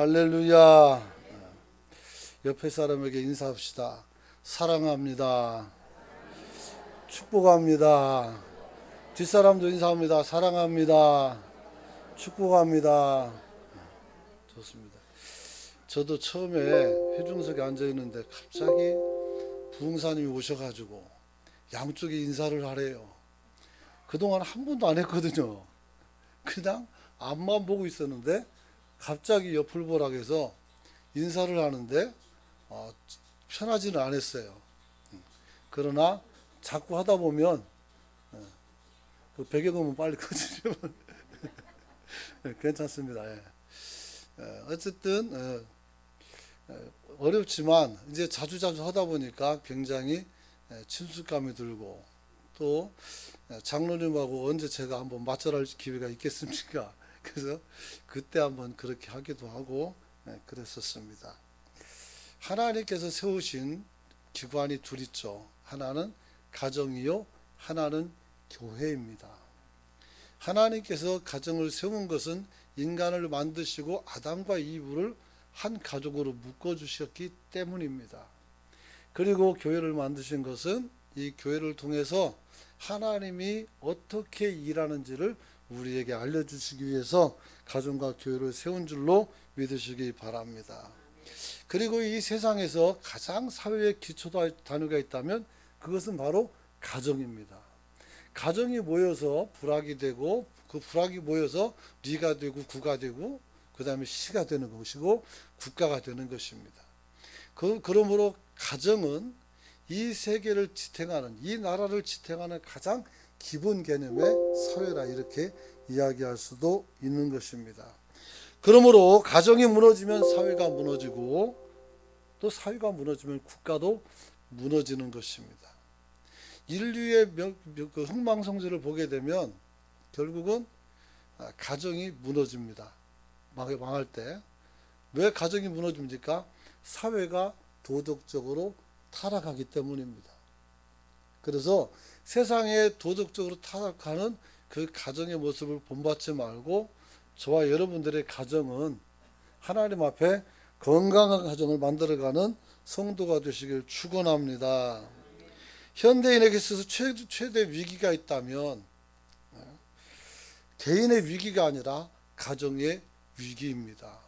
할렐루야. 옆에 사람에게 인사합시다. 사랑합니다. 축복합니다. 뒷사람도 인사합니다. 사랑합니다. 축복합니다. 좋습니다. 저도 처음에 회중석에 앉아 있는데 갑자기 부흥사님이 오셔가지고 양쪽에 인사를 하래요. 그동안 한 번도 안 했거든요. 그냥 앞만 보고 있었는데 갑자기 옆을 보라고 해서 인사를 하는데 편하지는 않았어요. 그러나 자꾸 하다 보면 그 배경음은 빨리 꺼지면 괜찮습니다. 어쨌든 어렵지만 이제 자주자주 하다 보니까 굉장히 친숙감이 들고 또 장로님하고 언제 제가 한번 맞절할 기회가 있겠습니까? 그래서 그때 한번 그렇게 하기도 하고 그랬었습니다. 하나님께서 세우신 기관이 둘 있죠. 하나는 가정이요, 하나는 교회입니다. 하나님께서 가정을 세운 것은 인간을 만드시고 아담과 이브를 한 가족으로 묶어주셨기 때문입니다. 그리고 교회를 만드신 것은 이 교회를 통해서 하나님이 어떻게 일하는지를 우리에게 알려주시기 위해서 가정과 교회를 세운 줄로 믿으시기 바랍니다. 그리고 이 세상에서 가장 사회의 기초 단위가 있다면 그것은 바로 가정입니다. 가정이 모여서 불악이 되고 그 불악이 모여서 리가 되고 구가 되고 그 다음에 시가 되는 것이고 국가가 되는 것입니다. 그러므로 가정은 이 세계를 지탱하는, 이 나라를 지탱하는 가장 기본 개념의 사회라 이렇게 이야기할 수도 있는 것입니다. 그러므로 가정이 무너지면 사회가 무너지고 또 사회가 무너지면 국가도 무너지는 것입니다. 인류의 그 흥망성쇠를 보게 되면 결국은 가정이 무너집니다. 망할 때. 왜 가정이 무너집니까? 사회가 도덕적으로 타락하기 때문입니다. 그래서 세상에 도덕적으로 타락하는 그 가정의 모습을 본받지 말고 저와 여러분들의 가정은 하나님 앞에 건강한 가정을 만들어가는 성도가 되시길 축원합니다. 현대인에게 있어서 최대 위기가 있다면 개인의 위기가 아니라 가정의 위기입니다.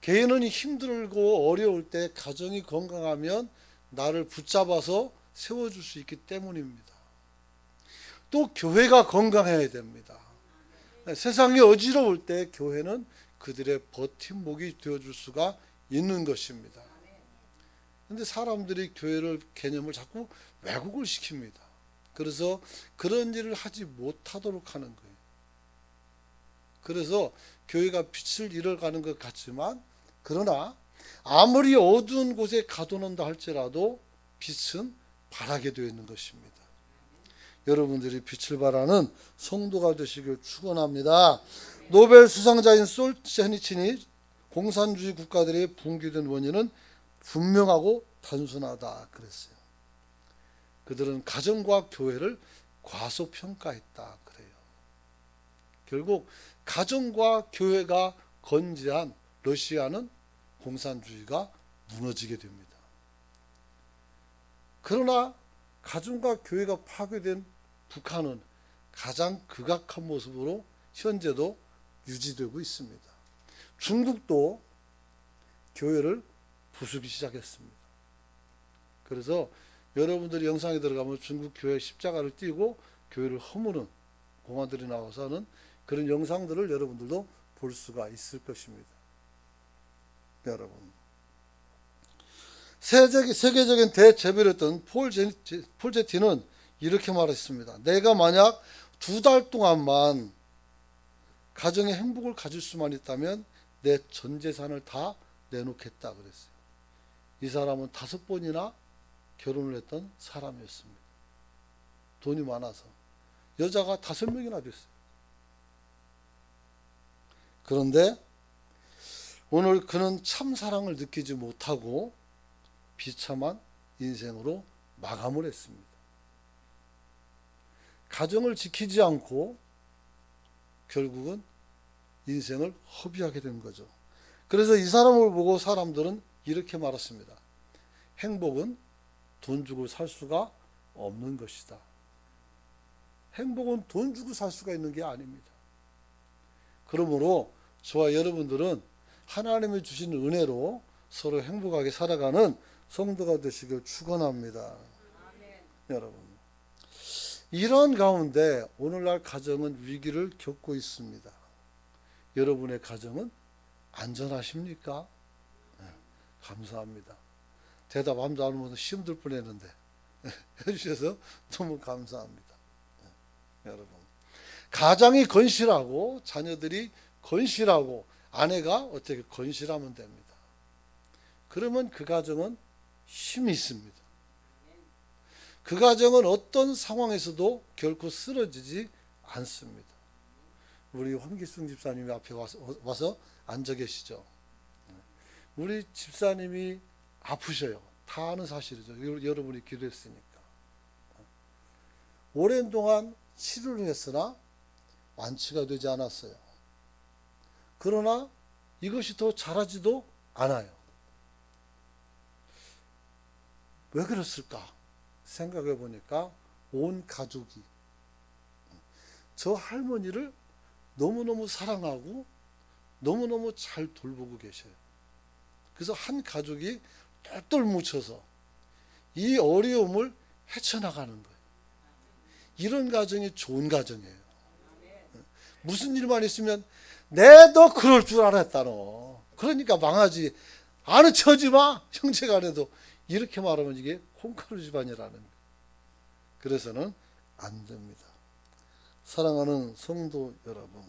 개인은 힘들고 어려울 때 가정이 건강하면 나를 붙잡아서 세워줄 수 있기 때문입니다. 또 교회가 건강해야 됩니다. 세상이 어지러울 때 교회는 그들의 버팀목이 되어줄 수가 있는 것입니다. 그런데 사람들이 교회를 개념을 자꾸 왜곡을 시킵니다. 그래서 그런 일을 하지 못하도록 하는 거예요. 그래서 교회가 빛을 잃어가는 것 같지만 그러나 아무리 어두운 곳에 가둬놓는다 할지라도 빛은 발하게 되어 있는 것입니다. 여러분들이 빛을 발하는 성도가 되시길 축원합니다. 노벨 수상자인 솔제니친이 공산주의 국가들의 붕괴된 원인은 분명하고 단순하다 그랬어요. 그들은 가정과 교회를 과소평가했다 그래요. 결국 가정과 교회가 건재한 러시아는 공산주의가 무너지게 됩니다. 그러나 가정과 교회가 파괴된 북한은 가장 극악한 모습으로 현재도 유지되고 있습니다. 중국도 교회를 부수기 시작했습니다. 그래서 여러분들이 영상에 들어가면 중국 교회 십자가를 띄고 교회를 허무는 공화들이 나와서 하는 그런 영상들을 여러분들도 볼 수가 있을 것입니다. 여러분, 세계적인 대재벌이었던 폴 제티는 이렇게 말했습니다. 내가 만약 2달 동안만 가정의 행복을 가질 수만 있다면 내 전 재산을 다 내놓겠다 그랬어요. 이 사람은 5번이나 결혼을 했던 사람이었습니다. 돈이 많아서. 여자가 5명이나 됐어요. 그런데 오늘 그는 참 사랑을 느끼지 못하고 비참한 인생으로 마감을 했습니다. 가정을 지키지 않고 결국은 인생을 허비하게 된 거죠. 그래서 이 사람을 보고 사람들은 이렇게 말했습니다. 행복은 돈 주고 살 수가 없는 것이다. 행복은 돈 주고 살 수가 있는 게 아닙니다. 그러므로 저와 여러분들은 하나님이 주신 은혜로 서로 행복하게 살아가는 성도가 되시길 축원합니다. 여러분, 이런 가운데 오늘날 가정은 위기를 겪고 있습니다. 여러분의 가정은 안전하십니까? 네, 감사합니다. 대답 아무도 안 하면 힘들 뻔했는데 해주셔서 너무 감사합니다. 네, 여러분, 가장이 건실하고 자녀들이 건실하고 아내가 어떻게 건실하면 됩니다. 그러면 그 가정은 힘이 있습니다. 그 가정은 어떤 상황에서도 결코 쓰러지지 않습니다. 우리 황기승 집사님이 앞에 와서 앉아 계시죠. 우리 집사님이 아프셔요. 다 아는 사실이죠. 여러분이 기도했으니까. 오랜 동안 치료를 했으나 완치가 되지 않았어요. 그러나 이것이 더 잘하지도 않아요. 왜 그랬을까 생각해 보니까 온 가족이 저 할머니를 너무너무 사랑하고 너무너무 잘 돌보고 계셔요. 그래서 한 가족이 똘똘 뭉쳐서 이 어려움을 헤쳐나가는 거예요. 이런 가정이 좋은 가정이에요. 무슨 일만 있으면 내도 그럴 줄 알았다 너. 그러니까 망하지. 아는 척하지 마. 형제간에도 이렇게 말하면 이게 콩가루 집안이라는 거예요. 그래서는 안 됩니다. 사랑하는 성도 여러분,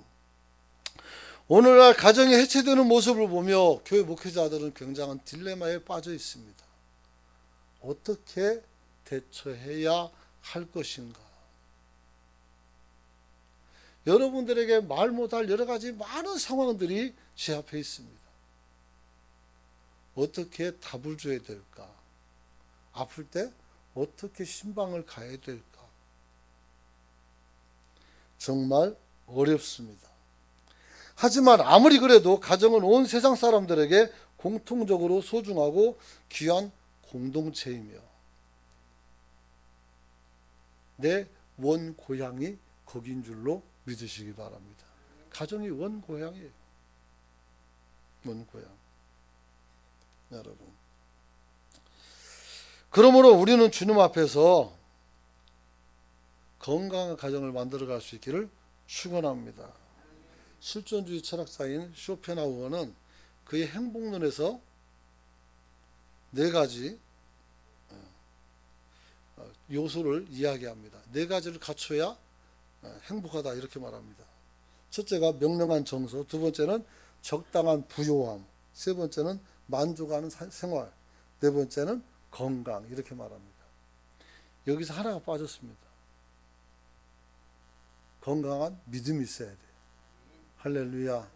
오늘날 가정이 해체되는 모습을 보며 교회 목회자들은 굉장한 딜레마에 빠져 있습니다. 어떻게 대처해야 할 것인가? 여러분들에게 말 못할 여러 가지 많은 상황들이 제 앞에 있습니다. 어떻게 답을 줘야 될까? 아플 때 어떻게 신방을 가야 될까? 정말 어렵습니다. 하지만 아무리 그래도 가정은 온 세상 사람들에게 공통적으로 소중하고 귀한 공동체이며 내 원 고향이 거긴 줄로 믿으시기 바랍니다. 가정이 원 고향이에요. 원 고향. 여러분, 그러므로 우리는 주님 앞에서 건강한 가정을 만들어갈 수 있기를 축원합니다. 실존주의 철학자인 쇼펜하우어는 그의 행복론에서 네 가지 요소를 이야기합니다. 네 가지를 갖춰야 행복하다 이렇게 말합니다. 첫째가 명령한 정서, 두 번째는 적당한 부요함, 세 번째는 만족하는 생활, 네 번째는 건강 이렇게 말합니다. 여기서 하나가 빠졌습니다. 건강한 믿음이 있어야 돼요. 할렐루야.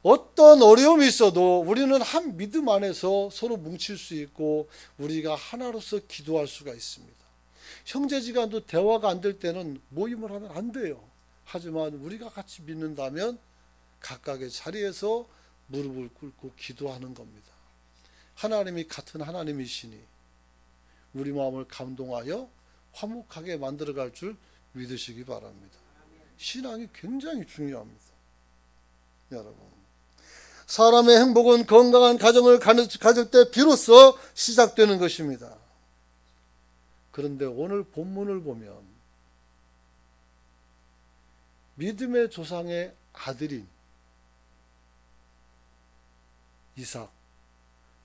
어떤 어려움이 있어도 우리는 한 믿음 안에서 서로 뭉칠 수 있고 우리가 하나로서 기도할 수가 있습니다. 형제지간도 대화가 안 될 때는 모임을 하면 안 돼요. 하지만 우리가 같이 믿는다면 각각의 자리에서 무릎을 꿇고 기도하는 겁니다. 하나님이 같은 하나님이시니 우리 마음을 감동하여 화목하게 만들어갈 줄 믿으시기 바랍니다. 신앙이 굉장히 중요합니다. 여러분, 사람의 행복은 건강한 가정을 가질 때 비로소 시작되는 것입니다. 그런데 오늘 본문을 보면 믿음의 조상의 아들인 이삭,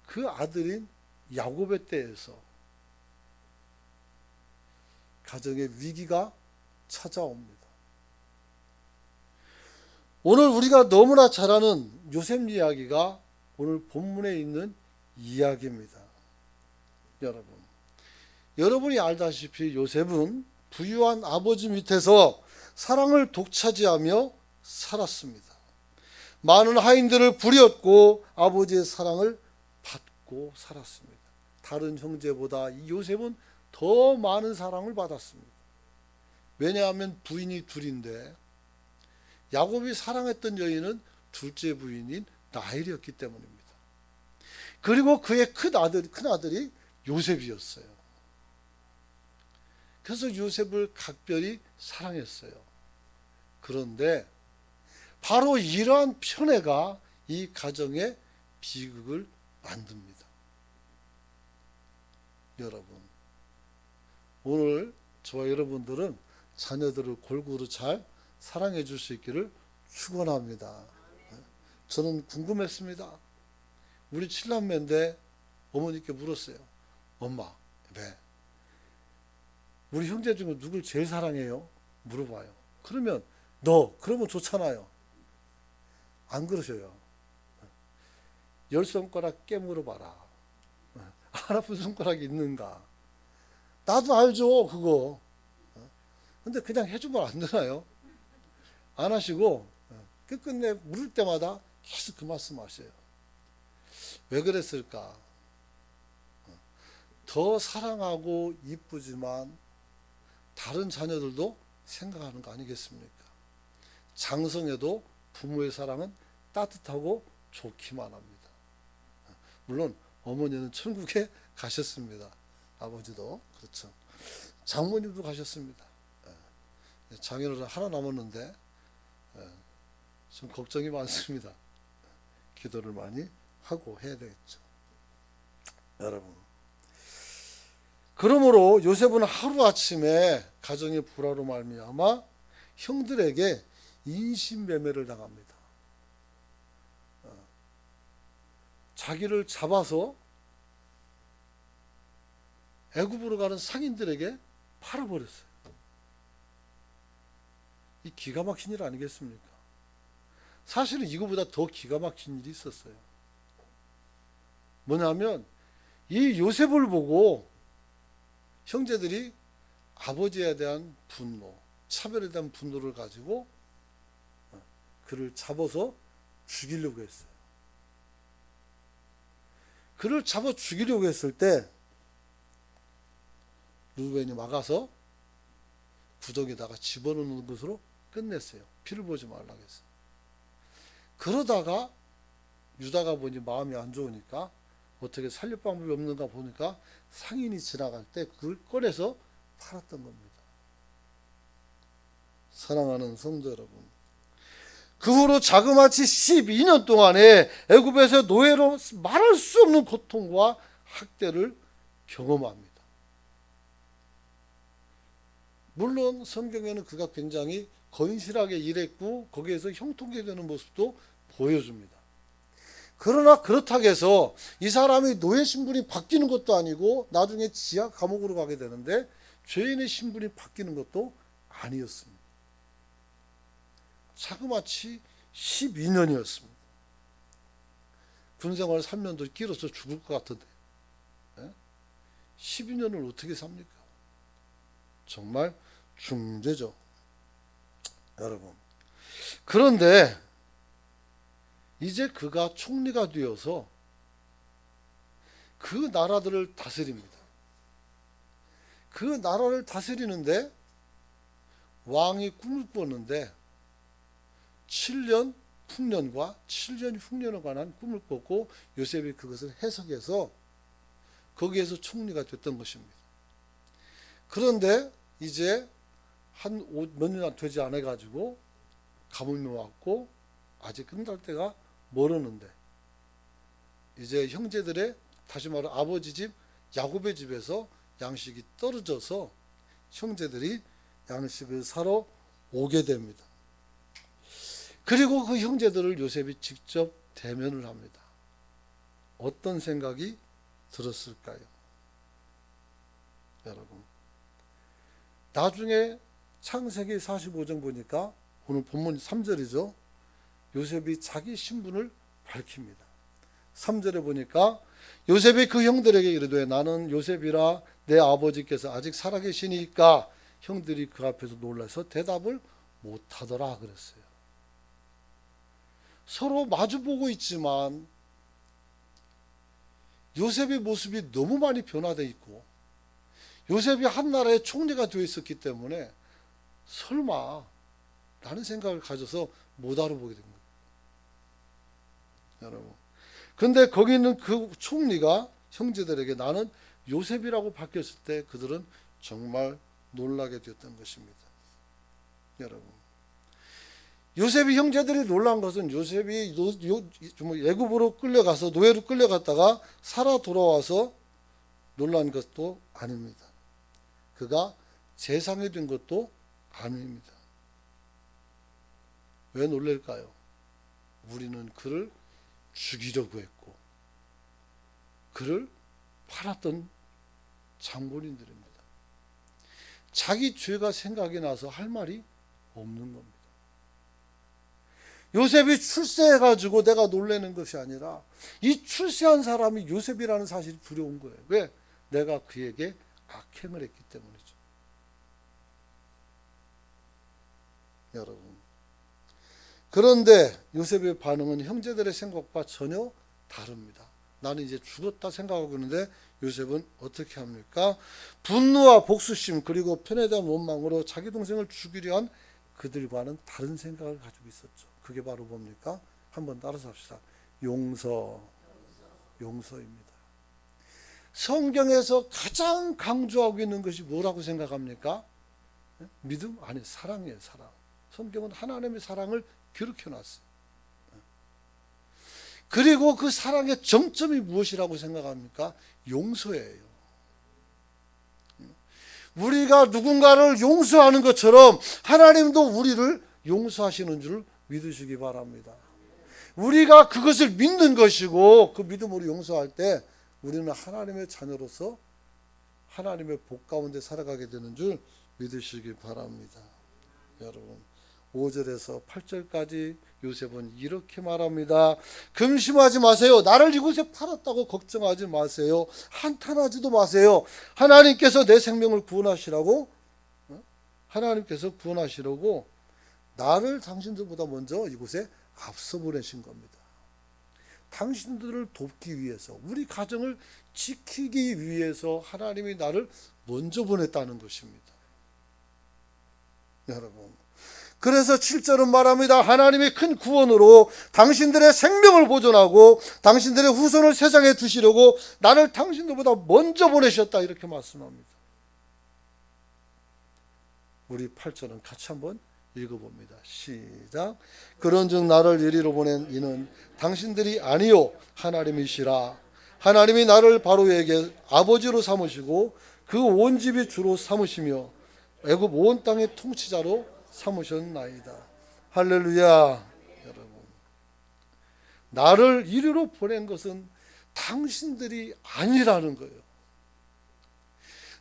그 아들인 야곱의 때에서 가정의 위기가 찾아옵니다. 오늘 우리가 너무나 잘 아는 요셉 이야기가 오늘 본문에 있는 이야기입니다. 여러분이 알다시피 요셉은 부유한 아버지 밑에서 사랑을 독차지하며 살았습니다. 많은 하인들을 부렸고 아버지의 사랑을 받고 살았습니다. 다른 형제보다 이 요셉은 더 많은 사랑을 받았습니다. 왜냐하면 부인이 둘인데 야곱이 사랑했던 여인은 둘째 부인인 라헬이었기 때문입니다. 그리고 그의 큰 아들이 요셉이었어요. 그래서 요셉을 각별히 사랑했어요. 그런데 바로 이러한 편애가 이 가정의 비극을 만듭니다. 여러분, 오늘 저와 여러분들은 자녀들을 골고루 잘 사랑해 줄 수 있기를 축원합니다. 저는 궁금했습니다. 우리 7남매인데 어머니께 물었어요. 엄마, 왜? 우리 형제 중에 누굴 제일 사랑해요? 물어봐요. 그러면 너, 그러면 좋잖아요. 안 그러셔요. 10손가락 깨물어봐라. 안 아픈 손가락이 있는가? 나도 알죠, 그거. 근데 그냥 해주면 안 되나요? 안 하시고 끝끝내 물을 때마다 계속 그 말씀 하셔요. 왜 그랬을까? 더 사랑하고 이쁘지만 다른 자녀들도 생각하는 거 아니겠습니까? 장성해도 부모의 사랑은 따뜻하고 좋기만 합니다. 물론 어머니는 천국에 가셨습니다. 아버지도 그렇죠. 장모님도 가셨습니다. 자녀는 하나 남았는데 좀 걱정이 많습니다. 기도를 많이 하고 해야 되겠죠. 여러분, 그러므로 요셉은 하루아침에 가정의 불화로 말미암아 형들에게 인신매매를 당합니다. 자기를 잡아서 애굽으로 가는 상인들에게 팔아버렸어요. 이 기가 막힌 일 아니겠습니까? 사실은 이거보다 더 기가 막힌 일이 있었어요. 뭐냐면 이 요셉을 보고 형제들이 아버지에 대한 분노, 차별에 대한 분노를 가지고 그를 잡아서 죽이려고 했어요. 그를 잡아 죽이려고 했을 때 루벤이 막아서 구덩이에다가 집어넣는 것으로 끝냈어요. 피를 보지 말라고 했어요. 그러다가 유다가 보니 마음이 안 좋으니까 어떻게 살릴 방법이 없는가 보니까 상인이 지나갈 때 그걸 꺼내서 팔았던 겁니다. 사랑하는 성도 여러분, 그 후로 자그마치 12년 동안에 애굽에서 노예로 말할 수 없는 고통과 학대를 경험합니다. 물론 성경에는 그가 굉장히 건실하게 일했고 거기에서 형통케 되는 모습도 보여줍니다. 그러나 그렇다고 해서 이 사람이 노예 신분이 바뀌는 것도 아니고 나중에 지하 감옥으로 가게 되는데 죄인의 신분이 바뀌는 것도 아니었습니다. 자그마치 12년이었습니다. 군생활 3년도 길어서 죽을 것 같은데 12년을 어떻게 삽니까? 정말 중죄죠. 여러분, 그런데 이제 그가 총리가 되어서 그 나라들을 다스립니다. 그 나라를 다스리는데 왕이 꿈을 꿨는데 7년 풍년과 7년 흉년에 관한 꿈을 꿨고 요셉이 그것을 해석해서 거기에서 총리가 됐던 것입니다. 그런데 이제 한 몇 년 되지 않아 가지고 가뭄이 왔고 아직 끝날 때가 멀었는데 이제 형제들의, 다시 말해 아버지 집 야곱의 집에서 양식이 떨어져서 형제들이 양식을 사러 오게 됩니다. 그리고 그 형제들을 요셉이 직접 대면을 합니다. 어떤 생각이 들었을까요? 여러분, 나중에 창세기 45장 보니까 오늘 본문 3절이죠. 요셉이 자기 신분을 밝힙니다. 3절에 보니까 요셉이 그 형들에게 이르되 나는 요셉이라 내 아버지께서 아직 살아계시니까 형들이 그 앞에서 놀라서 대답을 못하더라 그랬어요. 서로 마주보고 있지만 요셉의 모습이 너무 많이 변화되어 있고 요셉이 한 나라의 총리가 되어 있었기 때문에 설마 라는 생각을 가져서 못 알아보게 된 거예요. 여러분. 근데 거기 있는 그 총리가 형제들에게 나는 요셉이라고 바뀌었을 때 그들은 정말 놀라게 되었던 것입니다. 여러분. 요셉이 형제들이 놀란 것은 요셉이 애굽으로 끌려가서 노예로 끌려갔다가 살아 돌아와서 놀란 것도 아닙니다. 그가 재상이 된 것도 아닙니다. 왜 놀랄까요? 우리는 그를 죽이려고 했고 그를 팔았던 장본인들입니다. 자기 죄가 생각이 나서 할 말이 없는 겁니다. 요셉이 출세해가지고 내가 놀라는 것이 아니라 이 출세한 사람이 요셉이라는 사실이 두려운 거예요. 왜? 내가 그에게 악행을 했기 때문이죠. 여러분. 그런데 요셉의 반응은 형제들의 생각과 전혀 다릅니다. 나는 이제 죽었다 생각하고 있는데 요셉은 어떻게 합니까? 분노와 복수심 그리고 편에 대한 원망으로 자기 동생을 죽이려 한 그들과는 다른 생각을 가지고 있었죠. 그게 바로 뭡니까? 한번 따라서 합시다. 용서입니다. 성경에서 가장 강조하고 있는 것이 뭐라고 생각합니까? 믿음? 아니, 사랑이에요. 사랑. 성경은 하나님의 사랑을 기록해 놨어요. 그리고 그 사랑의 정점이 무엇이라고 생각합니까? 용서예요. 우리가 누군가를 용서하는 것처럼 하나님도 우리를 용서하시는 줄 믿으시기 바랍니다. 우리가 그것을 믿는 것이고 그 믿음으로 용서할 때 우리는 하나님의 자녀로서 하나님의 복 가운데 살아가게 되는 줄 믿으시기 바랍니다. 여러분 5절에서 8절까지 요셉은 이렇게 말합니다. 근심하지 마세요. 나를 이곳에 팔았다고 걱정하지 마세요. 한탄하지도 마세요. 하나님께서 내 생명을 구원하시라고 하나님께서 구원하시려고 나를 당신들보다 먼저 이곳에 앞서 보내신 겁니다. 당신들을 돕기 위해서 우리 가정을 지키기 위해서 하나님이 나를 먼저 보냈다는 것입니다. 여러분 그래서 7절은 말합니다. 하나님의 큰 구원으로 당신들의 생명을 보존하고 당신들의 후손을 세상에 두시려고 나를 당신들보다 먼저 보내셨다 이렇게 말씀합니다. 우리 8절은 같이 한번 읽어봅니다. 시작. 그런즉 나를 이리로 보낸 이는 당신들이 아니요 하나님이시라. 하나님이 나를 바로에게 아버지로 삼으시고 그 온 집이 주로 삼으시며 애굽 온 땅의 통치자로 삼으셨나이다. 할렐루야. 여러분 나를 이리로 보낸 것은 당신들이 아니라는 거예요.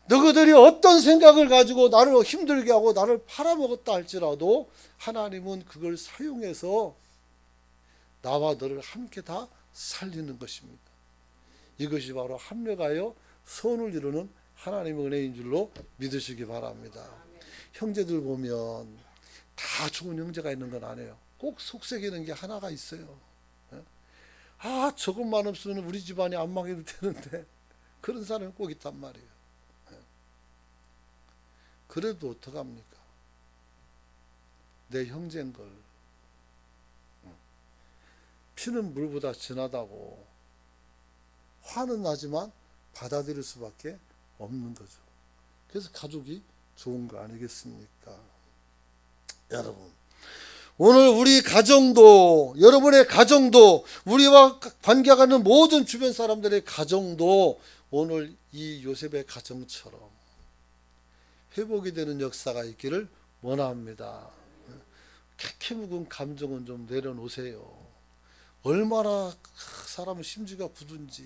너희들이 어떤 생각을 가지고 나를 힘들게 하고 나를 팔아먹었다 할지라도 하나님은 그걸 사용해서 나와 너를 함께 다 살리는 것입니다. 이것이 바로 합력하여 선을 이루는 하나님의 은혜인 줄로 믿으시기 바랍니다. 형제들 보면 다 좋은 형제가 있는 건 아니에요. 꼭 속색이는 게 하나가 있어요. 아 저것만 없으면 우리 집안이 안 망해도 되는데 그런 사람이 꼭 있단 말이에요. 그래도 어떡합니까? 내 형제인 걸 피는 물보다 진하다고 화는 나지만 받아들일 수밖에 없는 거죠. 그래서 가족이 좋은 거 아니겠습니까? 여러분 오늘 우리 가정도 여러분의 가정도 우리와 관계가 있는 모든 주변 사람들의 가정도 오늘 이 요셉의 가정처럼 회복이 되는 역사가 있기를 원합니다. 캐캐 묵은 감정은 좀 내려놓으세요. 얼마나 사람의 심지가 굳은지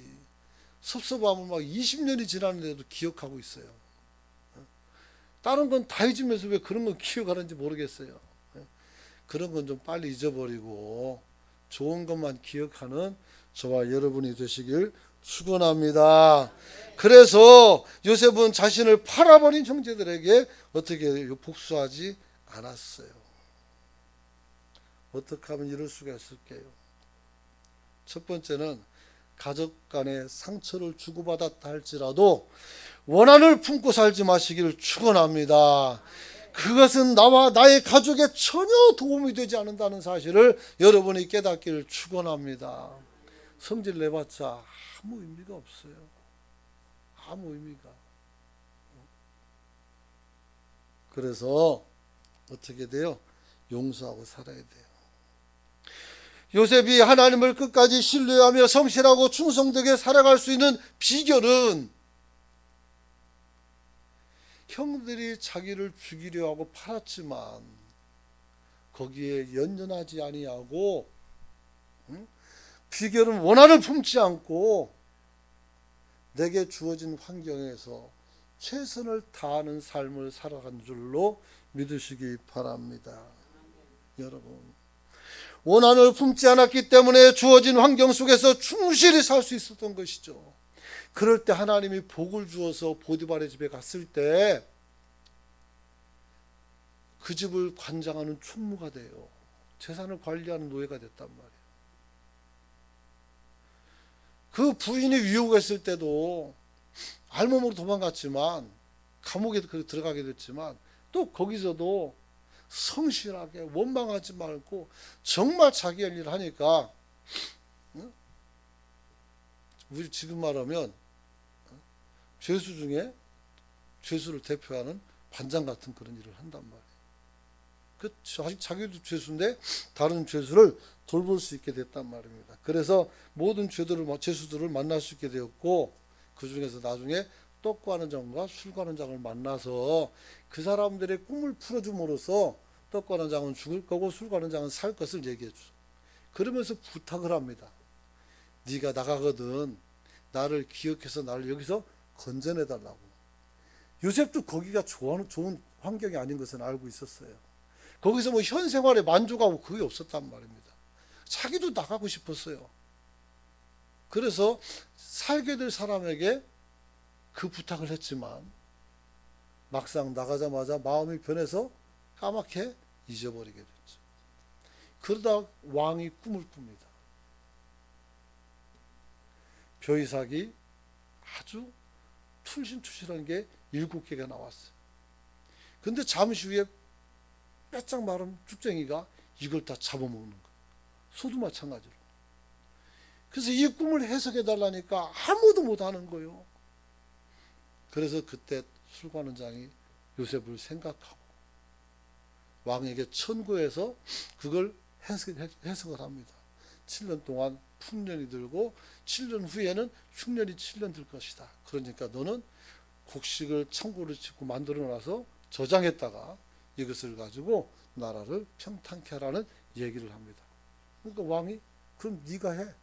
섭섭하면 막 20년이 지났는데도 기억하고 있어요. 다른 건 다 잊으면서 왜 그런 건 기억하는지 모르겠어요. 그런 건 좀 빨리 잊어버리고 좋은 것만 기억하는 저와 여러분이 되시길 축원합니다. 그래서 요셉은 자신을 팔아버린 형제들에게 어떻게 복수하지 않았어요. 어떻게 하면 이럴 수가 있을까요? 첫 번째는 가족 간의 상처를 주고받았다 할지라도 원한을 품고 살지 마시기를 축원합니다. 그것은 나와 나의 가족에 전혀 도움이 되지 않는다는 사실을 여러분이 깨닫기를 축원합니다. 성질 내봤자 아무 의미가 없어요. 아무 의미가. 그래서 어떻게 돼요? 용서하고 살아야 돼요. 요셉이 하나님을 끝까지 신뢰하며 성실하고 충성되게 살아갈 수 있는 비결은 형들이 자기를 죽이려 하고 팔았지만 거기에 연연하지 아니하고, 비결은 원한을 품지 않고 내게 주어진 환경에서 최선을 다하는 삶을 살아간 줄로 믿으시기 바랍니다. 여러분, 원한을 품지 않았기 때문에 주어진 환경 속에서 충실히 살 수 있었던 것이죠. 그럴 때 하나님이 복을 주어서 보디발의 집에 갔을 때 그 집을 관장하는 총무가 돼요. 재산을 관리하는 노예가 됐단 말이에요. 그 부인이 유혹했을 때도 알몸으로 도망갔지만, 감옥에 들어가게 됐지만, 또 거기서도 성실하게 원망하지 말고 정말 자기 할 일을 하니까, 우리 지금 말하면 죄수 중에 죄수를 대표하는 반장 같은 그런 일을 한단 말이에요. 자기도 죄수인데 다른 죄수를 돌볼 수 있게 됐단 말입니다. 그래서 모든 죄수들을 만날 수 있게 되었고, 그 중에서 나중에 떡과는 장과 술과는 장을 만나서 그 사람들의 꿈을 풀어줌으로써 떡과는 장은 죽을 거고 술과는 장은 살 것을 얘기해 주죠. 그러면서 부탁을 합니다. 네가 나가거든 나를 기억해서 나를 여기서 건져내 달라고. 요셉도 거기가 좋은 환경이 아닌 것은 알고 있었어요. 거기서 뭐 현 생활에 만족하고 그게 없었단 말입니다. 자기도 나가고 싶었어요. 그래서 살게 될 사람에게 그 부탁을 했지만 막상 나가자마자 마음이 변해서 까맣게 잊어버리게 됐죠. 그러다 왕이 꿈을 꿉니다. 벼이삭이 아주 툴신투실한 게 7개가 나왔어요. 근데 잠시 후에 빼짝 마른 쭉쟁이가 이걸 다 잡아먹는 거예요. 소도 마찬가지로. 그래서 이 꿈을 해석해 달라니까 아무도 못하는 거예요. 그래서 그때 술관원장이 요셉을 생각하고 왕에게 천고해서 그걸 해석을 합니다. 7년 동안 풍년이 들고 7년 후에는 흉년이 7년 들 것이다. 그러니까 너는 곡식을 창고를 짓고 만들어 놔서 저장했다가 이것을 가지고 나라를 평탄케 하라는 얘기를 합니다. 그러니까 왕이 그럼 네가 해.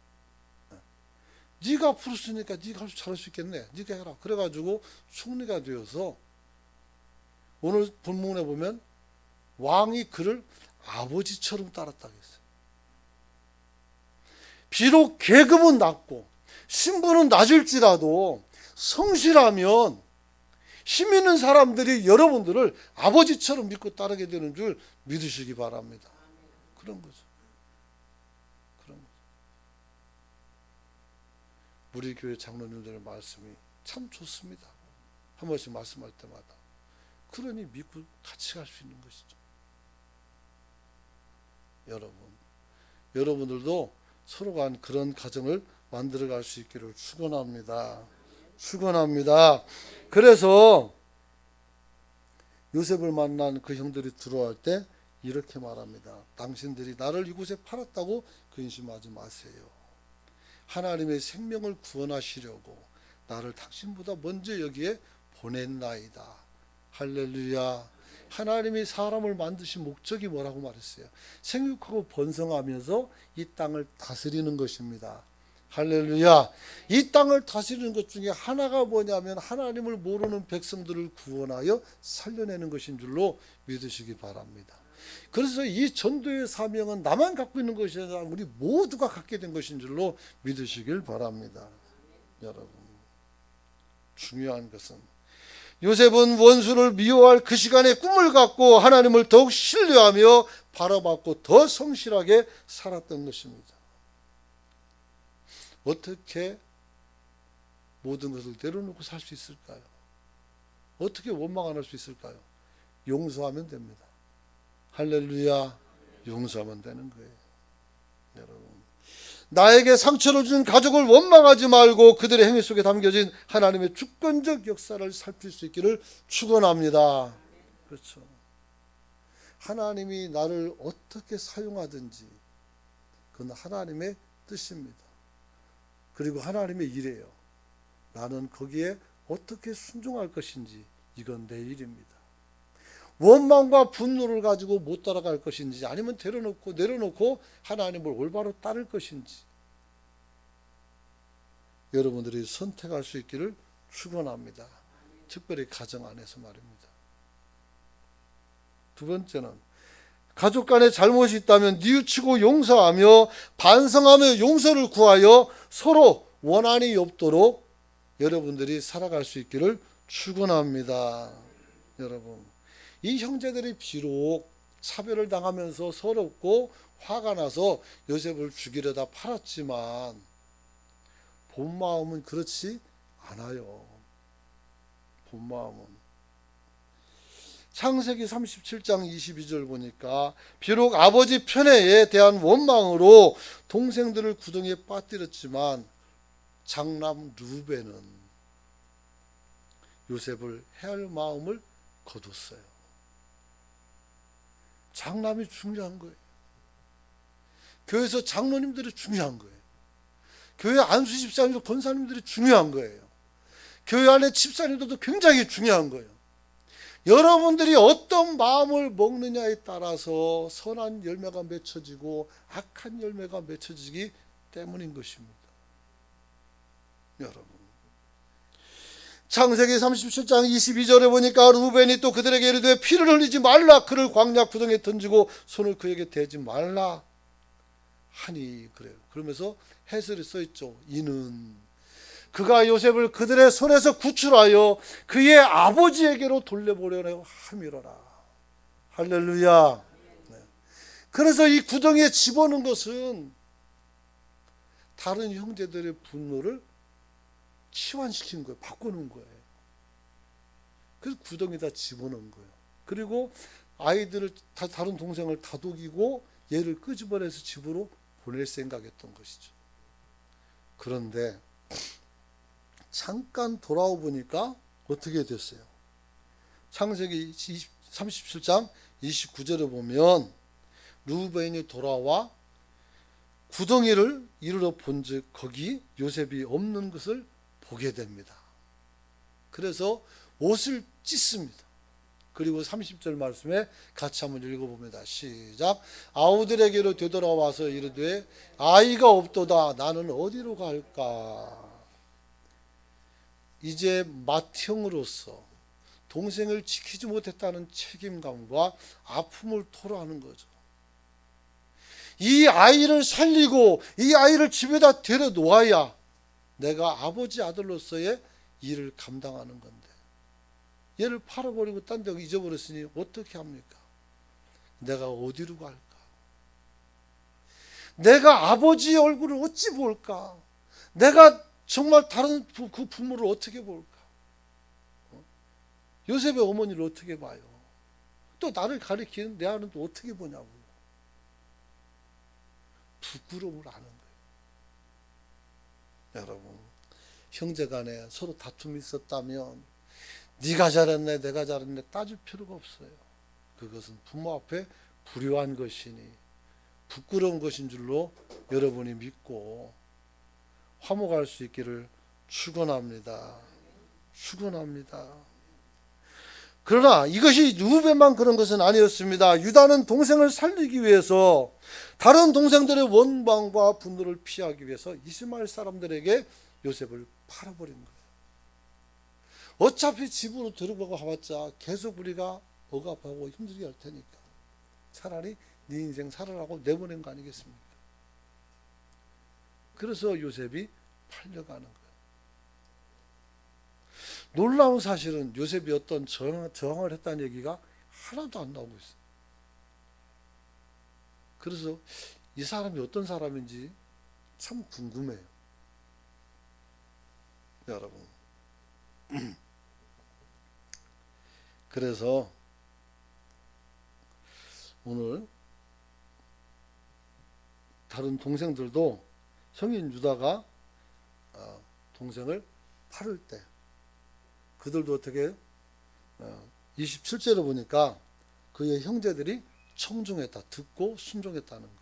네가 앞으로 쓰니까 네가 잘할 수 있겠네. 네가 해라. 그래가지고 총리가 되어서 오늘 본문에 보면 왕이 그를 아버지처럼 따랐다고 했어요. 비록 계급은 낮고 신분은 낮을지라도 성실하면 힘 있는 사람들이 여러분들을 아버지처럼 믿고 따르게 되는 줄 믿으시기 바랍니다. 그런 거죠. 그런 거죠. 우리 교회 장로님들의 말씀이 참 좋습니다. 한 번씩 말씀할 때마다. 그러니 믿고 같이 갈 수 있는 것이죠. 여러분들도 서로가 그런 가정을 만들어 갈 수 있기를 축원합니다. 축원합니다. 그래서 요셉을 만난 그 형들이 들어올 때 이렇게 말합니다. 당신들이 나를 이곳에 팔았다고 근심하지 마세요. 하나님의 생명을 구원하시려고 나를 당신보다 먼저 여기에 보냈나이다. 할렐루야. 하나님이 사람을 만드신 목적이 뭐라고 말했어요? 생육하고 번성하면서 이 땅을 다스리는 것입니다. 할렐루야. 이 땅을 다스리는 것 중에 하나가 뭐냐면 하나님을 모르는 백성들을 구원하여 살려내는 것인 줄로 믿으시기 바랍니다. 그래서 이 전도의 사명은 나만 갖고 있는 것이 아니라 우리 모두가 갖게 된 것인 줄로 믿으시길 바랍니다. 여러분, 중요한 것은 요셉은 원수를 미워할 그 시간에 꿈을 갖고 하나님을 더욱 신뢰하며 바라봤고 더 성실하게 살았던 것입니다. 어떻게 모든 것을 내려놓고 살 수 있을까요? 어떻게 원망 안 할 수 있을까요? 용서하면 됩니다. 할렐루야. 용서하면 되는 거예요. 여러분, 나에게 상처를 준 가족을 원망하지 말고 그들의 행위 속에 담겨진 하나님의 주권적 역사를 살필 수 있기를 축원합니다. 그렇죠. 하나님이 나를 어떻게 사용하든지 그건 하나님의 뜻입니다. 그리고 하나님의 일이에요. 나는 거기에 어떻게 순종할 것인지 이건 내 일입니다. 원망과 분노를 가지고 못 따라갈 것인지 아니면 내려놓고 하나님을 올바로 따를 것인지 여러분들이 선택할 수 있기를 축원합니다. 특별히 가정 안에서 말입니다. 두 번째는 가족 간에 잘못이 있다면 뉘우치고 용서하며 반성하며 용서를 구하여 서로 원한이 없도록 여러분들이 살아갈 수 있기를 축원합니다. 여러분, 이 형제들이 비록 차별을 당하면서 서럽고 화가 나서 요셉을 죽이려다 팔았지만 본 마음은 그렇지 않아요. 본 마음은. 창세기 37장 22절 보니까 비록 아버지 편애에 대한 원망으로 동생들을 구덩이에 빠뜨렸지만 장남 르우벤은 요셉을 해할 마음을 거뒀어요. 장남이 중요한 거예요. 교회에서 장로님들이 중요한 거예요. 교회 안수 집사님도 권사님들이 중요한 거예요. 교회 안에 집사님들도 굉장히 중요한 거예요. 여러분들이 어떤 마음을 먹느냐에 따라서 선한 열매가 맺혀지고 악한 열매가 맺혀지기 때문인 것입니다. 여러분, 창세기 37장 22절에 보니까 루벤이 또 그들에게 이르되 피를 흘리지 말라, 그를 광야 구덩이에 던지고 손을 그에게 대지 말라 하니 그래요. 그러면서 해설이 써있죠. 이는 그가 요셉을 그들의 손에서 구출하여 그의 아버지에게로 돌려보려고 함이로라. 할렐루야. 네. 그래서 이 구덩이에 집어넣은 것은 다른 형제들의 분노를 치환시킨 거예요. 바꾸는 거예요. 그래서 구덩이에다 집어넣은 거예요. 그리고 아이들을 다른 동생을 다독이고 얘를 끄집어내서 집으로 보낼 생각했던 것이죠. 그런데 잠깐 돌아와 보니까 어떻게 됐어요? 창세기 37장 29절에 보면 르우벤이 돌아와 구덩이를 이르러 본즉 거기 요셉이 없는 것을 보게 됩니다. 그래서 옷을 찢습니다. 그리고 30절 말씀에 같이 한번 읽어봅니다. 시작. 아우들에게로 되돌아와서 이르되 아이가 없도다. 나는 어디로 갈까? 이제 맏형으로서 동생을 지키지 못했다는 책임감과 아픔을 토로하는 거죠. 이 아이를 살리고 이 아이를 집에다 데려놓아야 내가 아버지 아들로서의 일을 감당하는 건데 얘를 팔아버리고 딴 데 잊어버렸으니 어떻게 합니까? 내가 어디로 갈까? 내가 아버지의 얼굴을 어찌 볼까? 내가 정말 다른 그 부모를 어떻게 볼까? 요셉의 어머니를 어떻게 봐요? 또 나를 가리키는 내 아는 또 어떻게 보냐고요? 부끄러움을 아는 거예요. 여러분, 형제간에 서로 다툼이 있었다면 네가 잘했네 내가 잘했네 따질 필요가 없어요. 그것은 부모 앞에 불효한 것이니 부끄러운 것인 줄로 여러분이 믿고 화목할 수 있기를 축원합니다. 축원합니다. 그러나 이것이 르우벤만 그런 것은 아니었습니다. 유다는 동생을 살리기 위해서 다른 동생들의 원망과 분노를 피하기 위해서 이스마엘 사람들에게 요셉을 팔아버린 거예요. 어차피 집으로 데리고 가봤자 계속 우리가 억압하고 힘들게 할 테니까 차라리 네 인생 살아라고 내보낸 거 아니겠습니까? 그래서 요셉이 팔려가는 거예요. 놀라운 사실은 요셉이 어떤 저항을 했다는 얘기가 하나도 안 나오고 있어요. 그래서 이 사람이 어떤 사람인지 참 궁금해요. 여러분. 그래서 오늘 다른 동생들도 형인 유다가 동생을 팔을 때 그들도 어떻게 해요? 27절에 보니까 그의 형제들이 청중했다. 듣고 순종했다는 거.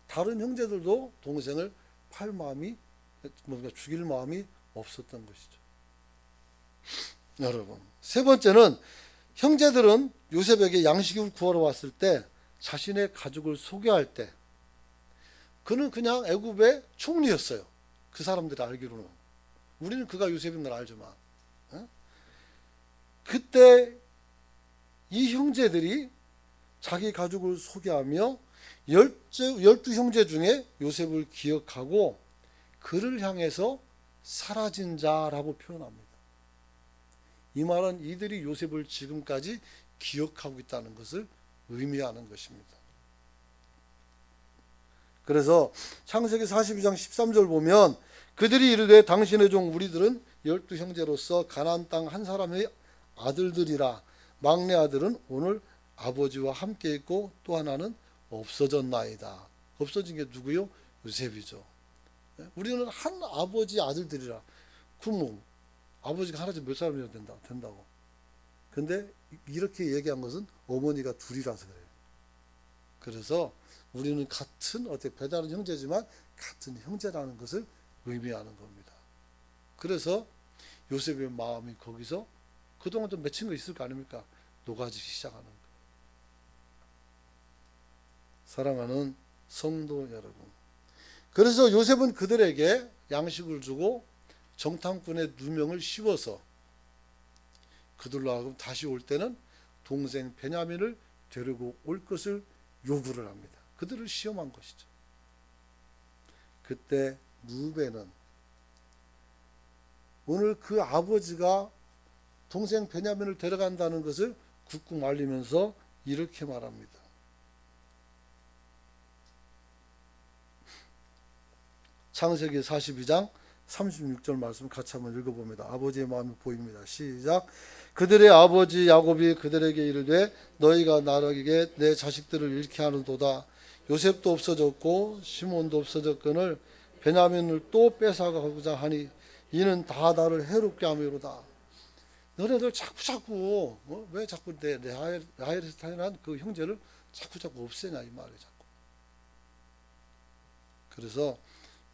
다른 형제들도 동생을 팔 마음이, 뭔가 죽일 마음이 없었던 것이죠. 여러분, 세 번째는 형제들은 요셉에게 양식을 구하러 왔을 때 자신의 가족을 소개할 때 그는 그냥 애굽의 총리였어요. 그 사람들이 알기로는. 우리는 그가 요셉인 걸 알지만. 그때 이 형제들이 자기 가족을 소개하며 12 형제 중에 요셉을 기억하고 그를 향해서 사라진 자라고 표현합니다. 이 말은 이들이 요셉을 지금까지 기억하고 있다는 것을 의미하는 것입니다. 그래서 창세기 42장 13절 보면 그들이 이르되 당신의 종 우리들은 12 형제로서 가나안 땅 한 사람의 아들들이라. 막내 아들은 오늘 아버지와 함께 있고 또 하나는 없어졌나이다. 없어진 게 누구요? 요셉이죠. 우리는 한 아버지 아들들이라. 그럼 아버지가 하나씩 몇 사람이나 된다고. 근데 이렇게 얘기한 것은 어머니가 둘이라서 그래요. 그래서 우리는 같은 배다른 형제지만 같은 형제라는 것을 의미하는 겁니다. 그래서 요셉의 마음이 거기서 그동안 좀 맺힌 거 있을 거 아닙니까? 녹아지기 시작하는 거예요. 사랑하는 성도 여러분. 그래서 요셉은 그들에게 양식을 주고 정탐꾼의 누명을 씌워서 그들로 하여금 다시 올 때는 동생 베냐민을 데리고 올 것을 요구를 합니다. 그들을 시험한 것이죠. 그때 루벤은 오늘 그 아버지가 동생 베냐민을 데려간다는 것을 굳고 말리면서 이렇게 말합니다. 창세기 42장 36절 말씀 같이 한번 읽어봅니다. 아버지의 마음이 보입니다. 시작. 그들의 아버지 야곱이 그들에게 이르되 너희가 나에게 내 자식들을 잃게 하는도다. 요셉도 없어졌고 시몬도 없어졌거늘 베냐민을 또 뺏어가고자 하니 이는 다 나를 해롭게 함이로다. 너네들 자꾸 왜 자꾸 내 라헬스타인한 그 형제를 자꾸 없애냐 이 말이에요. 자꾸. 그래서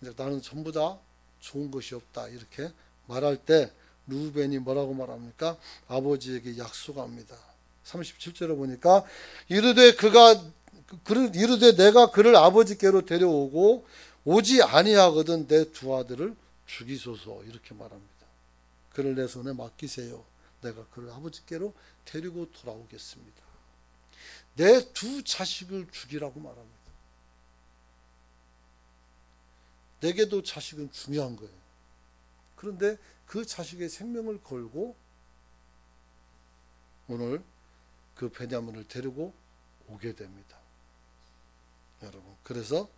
이제 나는 전부 다 좋은 것이 없다 이렇게 말할 때 루벤이 뭐라고 말합니까? 아버지에게 약속합니다. 37절에 보니까 이르되 내가 그를 아버지께로 데려오고 오지 아니하거든 내 두 아들을 죽이소서 이렇게 말합니다. 그를 내 손에 맡기세요. 내가 그를 아버지께로 데리고 돌아오겠습니다. 내 두 자식을 죽이라고 말합니다. 내게도 자식은 중요한 거예요. 그런데 그 자식의 생명을 걸고 오늘 그 베냐민을 데리고 오게 됩니다. 여러분, 그래서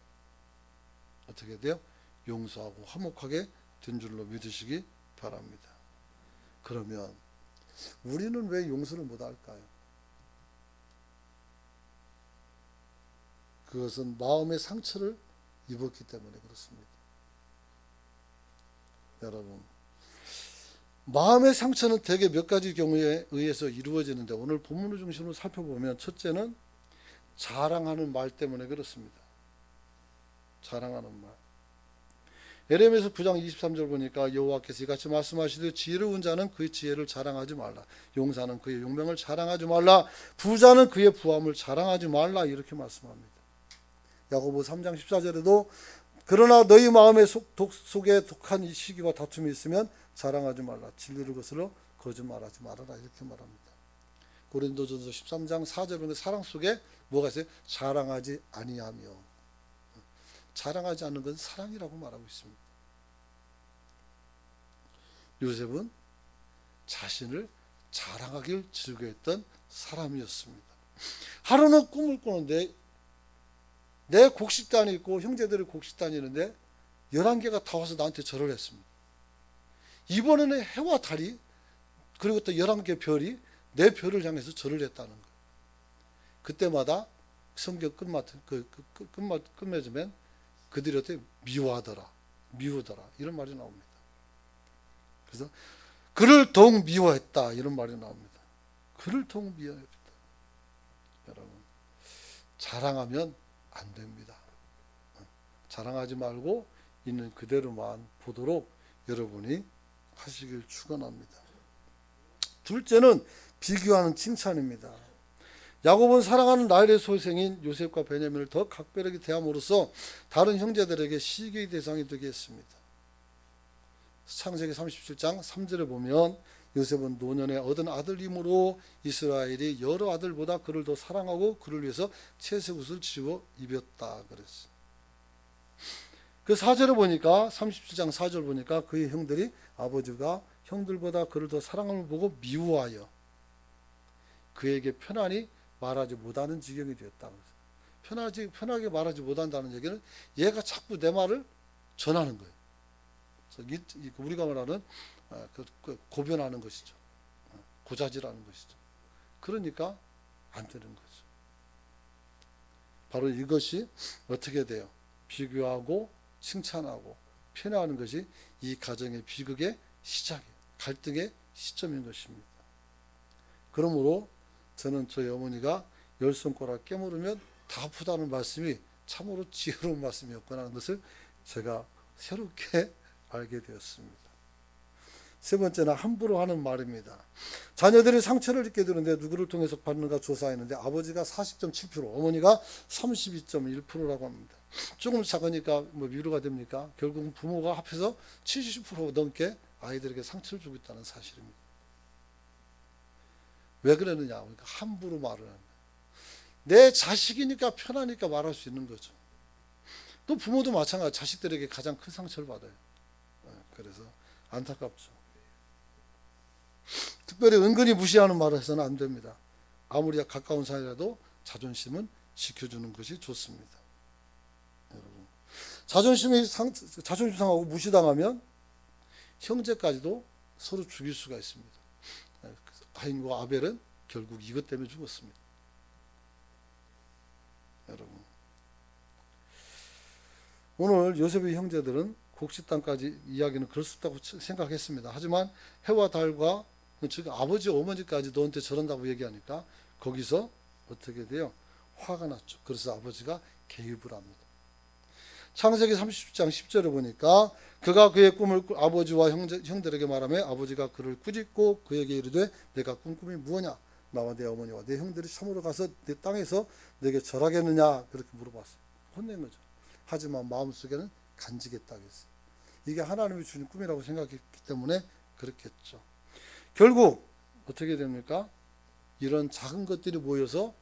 어떻게 돼요? 용서하고 화목하게 된 줄로 믿으시기 바랍니다. 그러면 우리는 왜 용서를 못할까요? 그것은 마음의 상처를 입었기 때문에 그렇습니다. 여러분, 마음의 상처는 대개 몇 가지 경우에 의해서 이루어지는데 오늘 본문을 중심으로 살펴보면 첫째는 자랑하는 말 때문에 그렇습니다. 자랑하는 말. 에레미야서 9장 23절 보니까 여호와께서 이같이 말씀하시되 지혜로운 자는 그의 지혜를 자랑하지 말라. 용사는 그의 용명을 자랑하지 말라. 부자는 그의 부함을 자랑하지 말라. 이렇게 말씀합니다. 야고보 3장 14절에도 그러나 너희 마음의 속에 독한 이 시기와 다툼이 있으면 자랑하지 말라. 진리를 거스러 거짓말하지 말아라. 이렇게 말합니다. 고린도전서 13장 4절에 보면 사랑 속에 뭐가 있어요? 자랑하지 아니하며. 자랑하지 않는 건 사랑이라고 말하고 있습니다. 요셉은 자신을 자랑하길 즐겨했던 사람이었습니다. 하루는 꿈을 꾸는데 내 곡식단이 있고 형제들의 곡식단이 있는데 11개가 다 와서 나한테 절을 했습니다. 이번에는 해와 달이 그리고 또 11개 별이 내 별을 향해서 절을 했다는 거예요. 그때마다 성경 끝맺으면 그들이 어떻게 미워하더라, 미우더라 이런 말이 나옵니다. 그래서 그를 더욱 미워했다 이런 말이 나옵니다. 그를 더욱 미워했다. 여러분, 자랑하면 안 됩니다. 자랑하지 말고 있는 그대로만 보도록 여러분이 하시길 축원합니다. 둘째는 비교하는 칭찬입니다. 야곱은 사랑하는 라헬의 소생인 요셉과 베냐민을 더 각별하게 대함으로써 다른 형제들에게 시기의 대상이 되게 했습니다. 창세기 37장 3절에 보면 요셉은 노년에 얻은 아들이므로 이스라엘이 여러 아들보다 그를 더 사랑하고 그를 위해서 채색 옷을 지워 입혔다 그랬어요. 그 4절에 보니까 37장 4절 보니까 그의 형들이 아버지가 형들보다 그를 더 사랑함을 보고 미워하여 그에게 편안히 말하지 못하는 지경이 되었다. 편하게 말하지 못한다는 얘기는 얘가 자꾸 내 말을 전하는 거예요. 그래서 우리가 말하는 고변하는 것이죠. 고자질하는 것이죠. 그러니까 안 되는 거죠. 바로 이것이 어떻게 돼요? 비교하고 칭찬하고 편애하는 것이 이 가정의 비극의 시작이에요. 갈등의 시점인 것입니다. 그러므로 저는 저희 어머니가 열 손가락 깨물으면 다 아프다는 말씀이 참으로 지혜로운 말씀이었구나 하는 것을 제가 새롭게 알게 되었습니다. 세 번째는 함부로 하는 말입니다. 자녀들이 상처를 입게 되는데 누구를 통해서 받는가 조사했는데 아버지가 40.7%, 어머니가 32.1%라고 합니다. 조금 작으니까 뭐 위로가 됩니까? 결국 부모가 합해서 70% 넘게 아이들에게 상처를 주고 있다는 사실입니다. 왜 그러느냐? 그러니까 함부로 말을 하는 거예요. 내 자식이니까 편하니까 말할 수 있는 거죠. 또 부모도 마찬가지, 자식들에게 가장 큰 상처를 받아요. 그래서 안타깝죠. 특별히 은근히 무시하는 말을 해서는 안 됩니다. 아무리 가까운 사이라도 자존심은 지켜주는 것이 좋습니다. 여러분, 자존심 상하고 무시당하면 형제까지도 서로 죽일 수가 있습니다. 가인과 아벨은 결국 이것 때문에 죽었습니다. 여러분, 오늘 요셉의 형제들은 곡식 땅까지 이야기는 그럴 수 있다고 생각했습니다. 하지만 해와 달과 즉 아버지 어머니까지 너한테 저런다고 얘기하니까 거기서 어떻게 돼요? 화가 났죠. 그래서 아버지가 개입을 합니다. 창세기 30장 10절에 보니까 그가 그의 꿈을 아버지와 형들에게 말하며 아버지가 그를 꾸짖고 그에게 이르되 내가 꾼 꿈이 무엇냐? 나와 내 어머니와 내 형들이 참으로 가서 내 땅에서 내게 절하겠느냐? 그렇게 물어봤어요. 혼낸 거죠. 하지만 마음속에는 간직했다 그랬어요. 이게 하나님이 주신 꿈이라고 생각했기 때문에 그렇겠죠. 결국 어떻게 됩니까? 이런 작은 것들이 모여서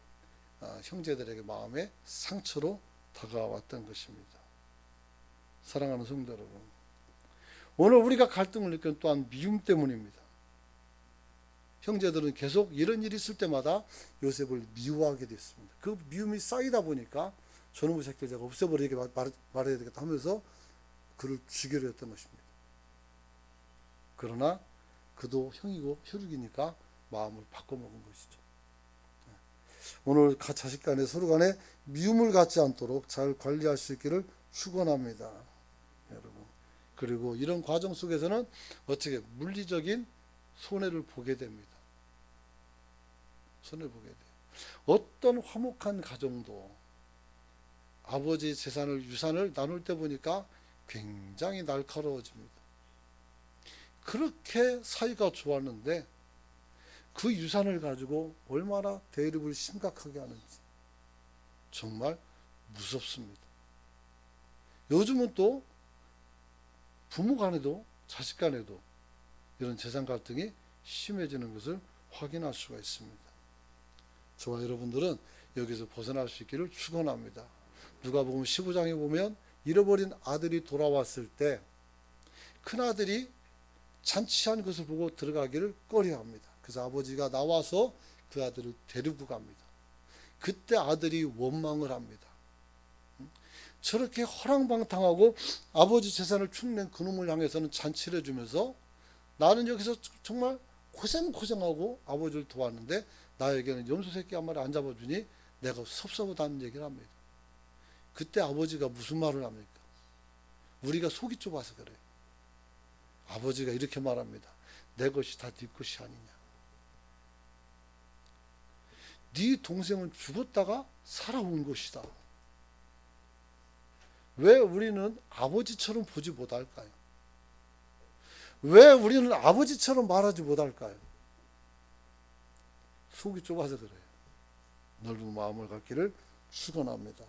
형제들에게 마음의 상처로 다가왔던 것입니다. 사랑하는 성도 여러분, 오늘 우리가 갈등을 느끼는 또한 미움 때문입니다. 형제들은 계속 이런 일이 있을 때마다 요셉을 미워하게 됐습니다. 그 미움이 쌓이다 보니까 저놈의 새끼를 제가 없애버리게 말해야 되겠다 하면서 그를 죽이려 했던 것입니다. 그러나 그도 형이고 혈육이니까 마음을 바꿔먹은 것이죠. 오늘 자식 간에 서로 간에 미움을 갖지 않도록 잘 관리할 수 있기를 축원합니다. 여러분, 그리고 이런 과정 속에서는 어떻게 물리적인 손해를 보게 됩니다. 손해를 보게 돼요. 어떤 화목한 가정도 아버지의 재산을 유산을 나눌 때 보니까 굉장히 날카로워집니다. 그렇게 사이가 좋았는데 그 유산을 가지고 얼마나 대립을 심각하게 하는지 정말 무섭습니다. 요즘은 또 부모 간에도 자식 간에도 이런 재산 갈등이 심해지는 것을 확인할 수가 있습니다. 저와 여러분들은 여기서 벗어날 수 있기를 축원합니다. 누가복음 15장에 보면 잃어버린 아들이 돌아왔을 때 큰아들이 잔치한 것을 보고 들어가기를 꺼려합니다. 그래서 아버지가 나와서 그 아들을 데리고 갑니다. 그때 아들이 원망을 합니다. 저렇게 허랑방탕하고 아버지 재산을 축낸 그놈을 향해서는 잔치를 해주면서 나는 여기서 정말 고생하고 아버지를 도왔는데 나에게는 염소 새끼 한 마리 안 잡아주니 내가 섭섭하다는 얘기를 합니다. 그때 아버지가 무슨 말을 합니까? 우리가 속이 좁아서 그래요. 아버지가 이렇게 말합니다. 내 것이 다 네 것이 아니냐. 네 동생은 죽었다가 살아온 것이다. 왜 우리는 아버지처럼 보지 못할까요? 왜 우리는 아버지처럼 말하지 못할까요? 속이 좁아서 그래요. 넓은 마음을 갖기를 축원합니다.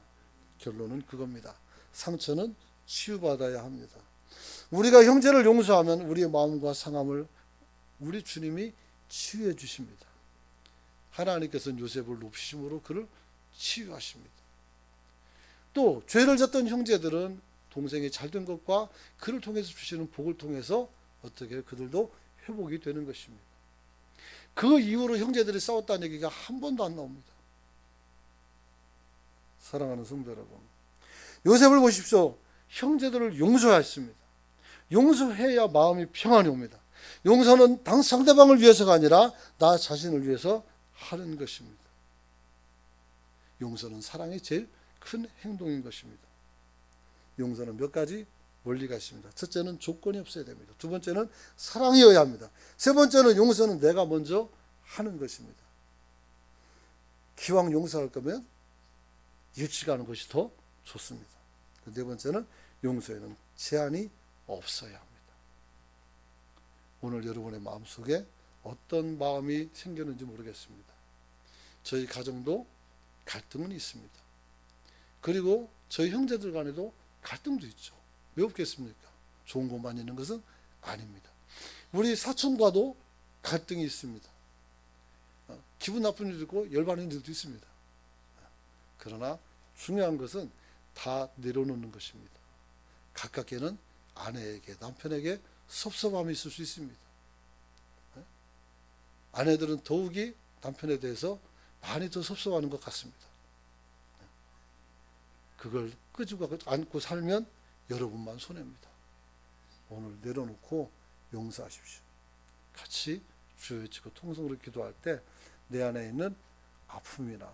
결론은 그겁니다. 상처는 치유받아야 합니다. 우리가 형제를 용서하면 우리의 마음과 상함을 우리 주님이 치유해 주십니다. 하나님께서는 요셉을 높이심으로 그를 치유하십니다. 또 죄를 졌던 형제들은 동생이 잘된 것과 그를 통해서 주시는 복을 통해서 어떻게 그들도 회복이 되는 것입니다. 그 이후로 형제들이 싸웠다는 얘기가 한 번도 안 나옵니다. 사랑하는 성도 여러분, 요셉을 보십시오. 형제들을 용서했습니다. 용서해야 마음이 평안이 옵니다. 용서는 상대방을 위해서가 아니라 나 자신을 위해서 하는 것입니다. 용서는 사랑의 제일 큰 행동인 것입니다. 용서는 몇 가지 원리가 있습니다. 첫째는 조건이 없어야 됩니다. 두 번째는 사랑이어야 합니다. 세 번째는 용서는 내가 먼저 하는 것입니다. 기왕 용서할 거면 일찍 하는 것이 더 좋습니다. 네 번째는 용서에는 제한이 없어야 합니다. 오늘 여러분의 마음속에 어떤 마음이 생겼는지 모르겠습니다. 저희 가정도 갈등은 있습니다. 그리고 저희 형제들 간에도 갈등도 있죠. 왜 없겠습니까? 좋은 것만 있는 것은 아닙니다. 우리 사촌과도 갈등이 있습니다. 기분 나쁜 일도 있고 열받는 일도 있습니다. 그러나 중요한 것은 다 내려놓는 것입니다. 가깝게는 아내에게, 남편에게 섭섭함이 있을 수 있습니다. 아내들은 더욱이 남편에 대해서 많이 더 섭섭하는 것 같습니다. 그걸 끄집어 안고 살면 여러분만 손해입니다. 오늘 내려놓고 용서하십시오. 같이 주여 외치고 통성으로 기도할 때 내 안에 있는 아픔이나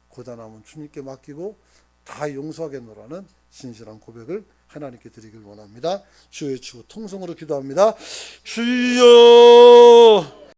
고단함은 주님께 맡기고 다 용서하겠노라는 진실한 고백을 하나님께 드리길 원합니다. 주여 외치고 통성으로 기도합니다. 주여